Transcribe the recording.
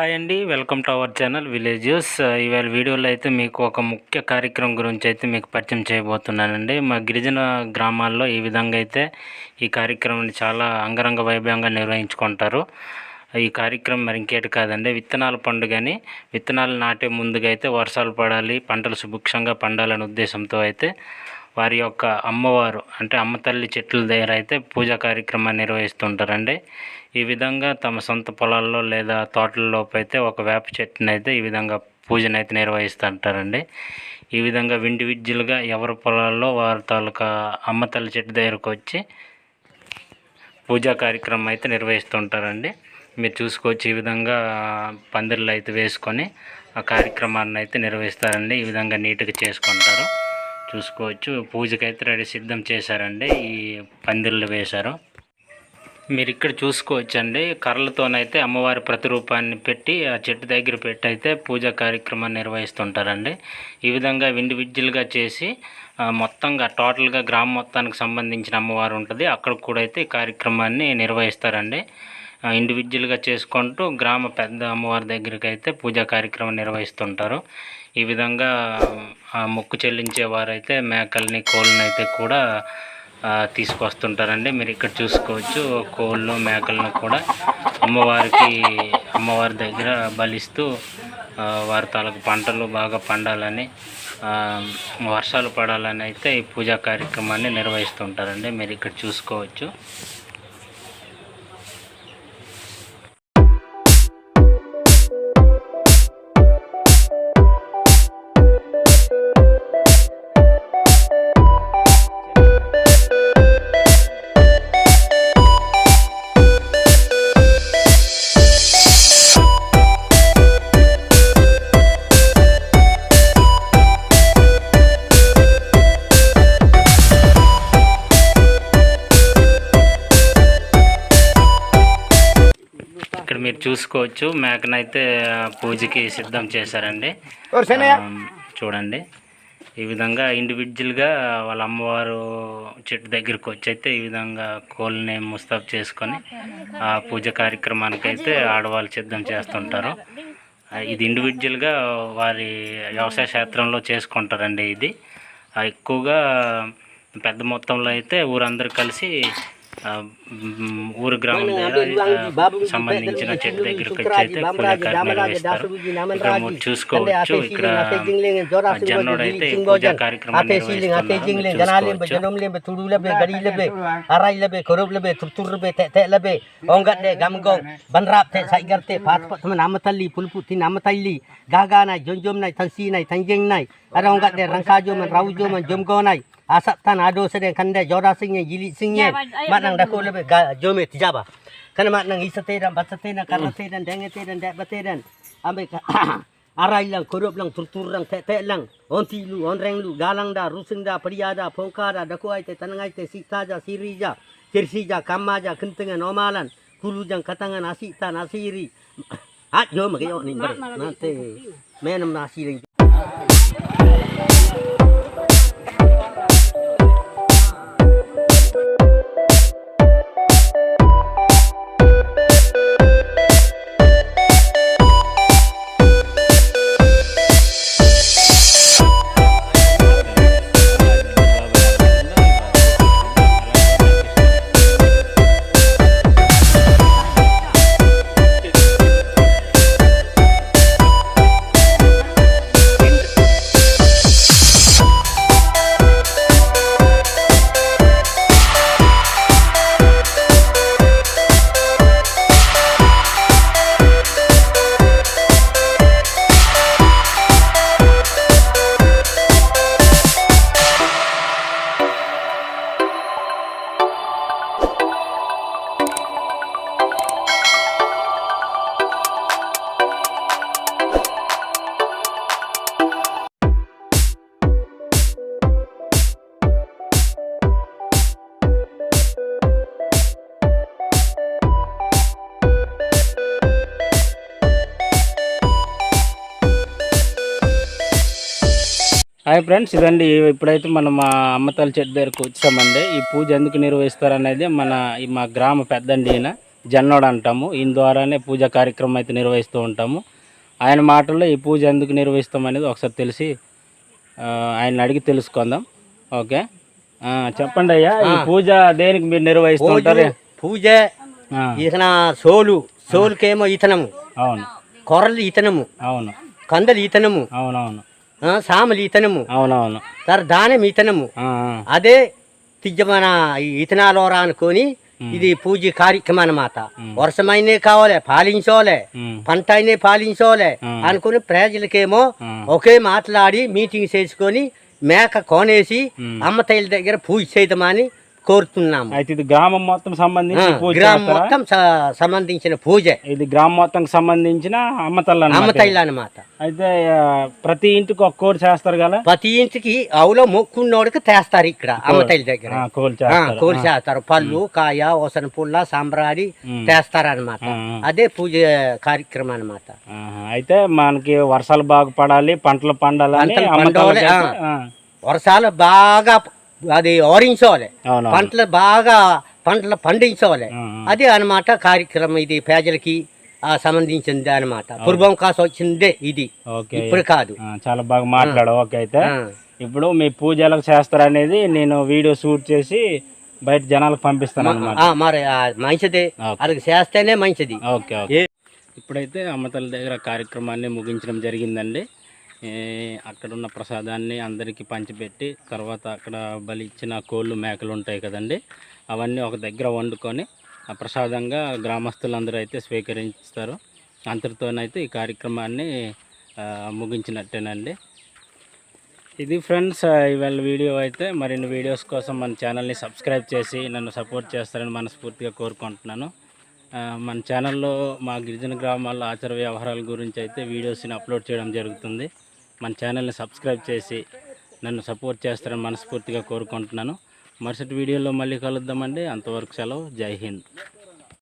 Hi అండి, welcome to our channel villages. ఇవాళ వీడియోలో అయితే మీకు ఒక ముఖ్య కార్యక్రమం గురించి అయితే మీకు పరిచయం చేయబోతున్నానండి. మా గిరిజన గ్రామాల్లో ఈ విధంగా అయితే ఈ కార్యక్రమాన్ని చాలా అంగరంగ వైభవంగా నిర్వహించుకుంటారు. ఈ కార్యక్రమం మరి ఇంకేటి కాదండి, విత్తనాల పండుగని. విత్తనాలు నాటే ముందుగా అయితే వర్షాలు పడాలి, పంటలు సుభిక్షంగా పండాలనే ఉద్దేశంతో అయితే వారి యొక్క అమ్మవారు అంటే అమ్మ తల్లి చెట్ల దగ్గర అయితే పూజా కార్యక్రమాన్ని నిర్వహిస్తుంటారండి. ఈ విధంగా తమ సొంత పొలాల్లో లేదా తోటల్లోపు అయితే ఒక వేప చెట్టుని అయితే ఈ విధంగా పూజను అయితే నిర్వహిస్తుంటారండి. ఈ విధంగా ఇండివిజువల్గా ఎవరి పొలాల్లో వారి తాలూకా అమ్మ తల్లి చెట్టు దగ్గరకు వచ్చి పూజా కార్యక్రమం అయితే నిర్వహిస్తుంటారండి. మీరు చూసుకోవచ్చు, ఈ విధంగా పందిర్లు అయితే వేసుకొని ఆ కార్యక్రమాన్ని అయితే నిర్వహిస్తారండి. ఈ విధంగా నీట్గా చేసుకుంటారు. చూసుకోవచ్చు, పూజకైతే రెడీ సిద్ధం చేశారండి. ఈ పందిర్లు వేశారు. మీరు ఇక్కడ చూసుకోవచ్చండి, కర్రలతోనైతే అమ్మవారి ప్రతిరూపాన్ని పెట్టి ఆ చెట్టు దగ్గర పెట్టి అయితే పూజా కార్యక్రమాన్ని నిర్వహిస్తుంటారండి. ఈ విధంగా ఇండివిజువల్గా చేసి మొత్తంగా టోటల్గా గ్రామం మొత్తానికి సంబంధించిన అమ్మవారు ఉంటుంది, అక్కడ కూడా అయితే ఈ కార్యక్రమాన్ని నిర్వహిస్తారండి. ఇండివిజువల్గా చేసుకుంటూ గ్రామ పెద్ద అమ్మవారి దగ్గరికి అయితే పూజా కార్యక్రమం నిర్వహిస్తుంటారు. ఈ విధంగా మొక్కు చెల్లించే వారైతే మేకల్ని కోళ్ళని అయితే కూడా తీసుకొస్తుంటారండి. మీరు ఇక్కడ చూసుకోవచ్చు, కోళ్ళు మేకలను కూడా అమ్మవారి దగ్గర బలిస్తూ వారి తాలూకు పంటలు బాగా పండాలని, వర్షాలు పడాలని అయితే ఈ పూజా కార్యక్రమాన్ని నిర్వహిస్తుంటారండి. మీరు ఇక్కడ చూసుకోవచ్చు. ఇక్కడ మీరు చూసుకోవచ్చు, మేకనైతే పూజకి సిద్ధం చేశారండి. చూడండి, ఈ విధంగా ఇండివిజువల్గా వాళ్ళ అమ్మవారు చెట్టు దగ్గరికి వచ్చి అయితే ఈ విధంగా కోళ్ళని ముస్తాబు చేసుకొని ఆ పూజ కార్యక్రమానికి అయితే ఆడవాళ్ళు సిద్ధం చేస్తుంటారు. ఇది ఇండివిజువల్గా వారి వ్యవసాయ క్షేత్రంలో చేసుకుంటారండి. ఇది ఎక్కువగా పెద్ద మొత్తంలో అయితే ఊరందరూ కలిసి ఊరు గ్రామం సంబంధించిన చెట్టు దగ్గరికి వచ్చి అయితే పూజా కార్యక్రమం నిర్వహిస్తారు. ఇక్కడ మీరు చూసుకోవచ్చు, ఇక్కడ జన్నుడు అయితే పూజా కార్యక్రమాన్ని నిర్వహిస్తారు. asaptan ado sedang kandai jodoh singnya jilit singnya mak nang dako lebe jome tijaba kana mak nang isate dan basate dan karate dan dengete dan dak bate dan ambe arai lang korup lang turtur lang te lang onti lu onreng lu galang da rusing da priyada phongkara dako ai te tanangai te sitaja sirija tirsija kamaja kentengan omalan kulujang katangan asita nasiri at jome ke ni bar nate menam nasi ring. Hi friends, ఇదండి ఇప్పుడైతే మనం మా అమ్మతల్లి చెట్టు దగ్గరకు వచ్చామండి. ఈ పూజ ఎందుకు నిర్వహిస్తారనేది మా గ్రామ పెద్దండి ఈయన జన్నోడు అంటాము. ఈయన ద్వారానే పూజా కార్యక్రమం అయితే నిర్వహిస్తూ ఉంటాము. ఆయన మాటల్లో ఈ పూజ ఎందుకు నిర్వహిస్తాం అనేది ఒకసారి తెలిసి ఆయన అడిగి తెలుసుకుందాం. ఓకే, చెప్పండి అయ్యా, ఈ పూజ దేనికి మీరు నిర్వహిస్తూ ఉంటారు? పూజ ఇతన సోలుకేమో ఇతనము, అవును, కొరలు ఇతనము, అవును, కందలు ఇతనము, అవునవును, సామలు ఇతనము, అవునవును, దానం ఇతనము. అదే తిజ్జమన ఇతనాలోరా అనుకొని ఇది పూజ కార్యక్రమం అన్నమాట. వర్షమైనే కావాలి పాలించోలే, పంట అయినే పాలించోలే అనుకుని ప్రజలకేమో ఒకే మాట్లాడి మీటింగ్ చేసుకొని మేక కొనేసి అమ్మతైల దగ్గర పూజ చేద్దామని కోరుతున్నాము. అయితే ఇది గ్రామం మొత్తం సంబంధించి గ్రామం మొత్తం సంబంధించిన పూజ, ఇది గ్రామం మొత్తం సంబంధించిన అమ్మతైల అన్నమాట. అయితే ప్రతి ఇంటికి ఒక కోడి చేస్తారు కదా, ప్రతి ఇంటికి అవులో మొక్కున్నోడికి తెస్తారు. ఇక్కడ అమ్మతైల దగ్గర కోడి చేస్తారు. పళ్ళు, కాయ, ఓసన పుల్ల, సాంబ్రాడి తెస్తారనమాట. అదే పూజ కార్యక్రమం అన్నమాట. అయితే మనకి వర్షాలు బాగా పడాలి, పంటలు పండాలి, వర్షాలు బాగా అది ఓరించాలి, పంటలు పండించాలి. అది అన్నమాట కార్యక్రమం. ఇది పేదలకి సంబంధించింది అన్నమాట. పూర్వం కాసు వచ్చిందే ఇది, ఇప్పుడు కాదు. చాలా బాగా మాట్లాడావు. ఓకే, అయితే ఇప్పుడు మీ పూజ ఎలా చేస్తారు అనేది నేను వీడియో షూట్ చేసి బయట జనాలకు పంపిస్తాను అన్నమాట. మరి మంచిది, అది చేస్తేనే మంచిది. Okay okay. ఇప్పుడైతే అమ్మతల్లి దగ్గర కార్యక్రమాన్ని ముగించడం జరిగిందండి. అక్కడ ఉన్న ప్రసాదాన్ని అందరికీ పంచిపెట్టి తర్వాత అక్కడ బలి ఇచ్చిన కోళ్ళు, మేకలు ఉంటాయి కదండి, అవన్నీ ఒక దగ్గర వండుకొని ఆ ప్రసాదంగా గ్రామస్తులందరూ అయితే స్వీకరిస్తారు. అంతటితోనైతే ఈ కార్యక్రమాన్ని ముగించినట్టేనండి. ఇది ఫ్రెండ్స్ ఇవాళ వీడియో. అయితే మరిన్ని వీడియోస్ కోసం మన ఛానల్ని సబ్స్క్రైబ్ చేసి నన్ను సపోర్ట్ చేస్తారని మనస్ఫూర్తిగా కోరుకుంటున్నాను. మన ఛానల్లో మా గిరిజన గ్రామాల్లో ఆచార వ్యవహారాల గురించి అయితే వీడియోస్ని అప్లోడ్ చేయడం జరుగుతుంది. మన ఛానల్ని సబ్స్క్రైబ్ చేసి నన్ను సపోర్ట్ చేస్తారని మనస్ఫూర్తిగా కోరుకుంటున్నాను. మరుసటి వీడియోలో మళ్ళీ కలుద్దామండి. అంతవరకు సెలవు. జై హింద్.